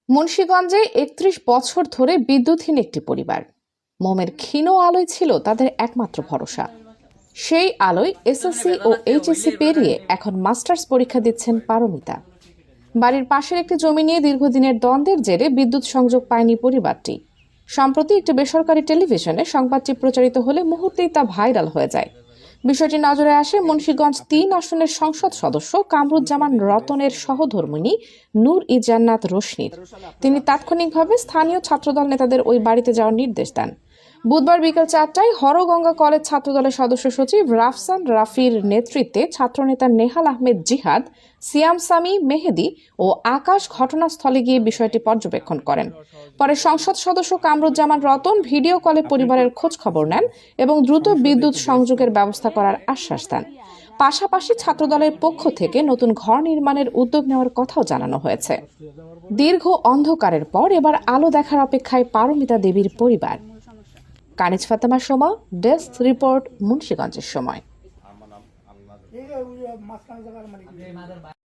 মুন্সিগঞ্জে ৩১ বছর ধরে বিদ্যুৎহীন একটি পরিবার। মোমের ক্ষীণ আলোয় ছিল তাদের একমাত্র ভরসা। সেই আলোয় এসএসসি ও এইচএসসি পেরিয়ে এখন মাস্টার্স পরীক্ষা দিচ্ছেন পারমিতা। বাড়ির পাশের একটি জমি নিয়ে দীর্ঘদিনের দ্বন্দ্বের জেরে বিদ্যুৎ সংযোগ পায়নি পরিবারটি। সম্প্রতি একটি বেসরকারি টেলিভিশনে সংবাদটি প্রচারিত হলে মুহূর্তেই তা ভাইরাল হয়ে যায়। বিষয়টি নজরে আসে মুন্সিগঞ্জ ৩ আসনের সংসদ সদস্য কামরুজ্জামান রতনের সহধর্মিণী নূর ই জান্নাত রোশনির। তিনি তাৎক্ষণিকভাবে স্থানীয় ছাত্রদল নেতাদের ওই বাড়িতে যাওয়ার নির্দেশ দেন। বুধবার বিকেল ৪টায় হরগঙ্গা কলেজ ছাত্রদলের সদস্য সচিব রাফসান রাফির নেতৃত্বে ছাত্রনেতা নেহাল আহমেদ জিহাদ, সিয়াম সামি মেহেদি ও আকাশ ঘটনাস্থলে গিয়ে বিষয়টি পর্যবেক্ষণ করেন। পরে সংসদ সদস্য কামরুজ্জামান রতন ভিডিও কলে পরিবারের খোঁজ খবর নেন এবং দ্রুত বিদ্যুৎ সংযোগের ব্যবস্থা করার আশ্বাস দেন। পাশাপাশি ছাত্রদলের পক্ষ থেকে নতুন ঘর নির্মাণের উদ্যোগ নেওয়ার কথাও জানানো হয়েছে। দীর্ঘ অন্ধকারের পর এবার আলো দেখার অপেক্ষায় পারমিতা দেবীর পরিবার। কানিজ ফাতেমা সোমা, ডেস্ক রিপোর্ট, মুন্সিগঞ্জের সময়।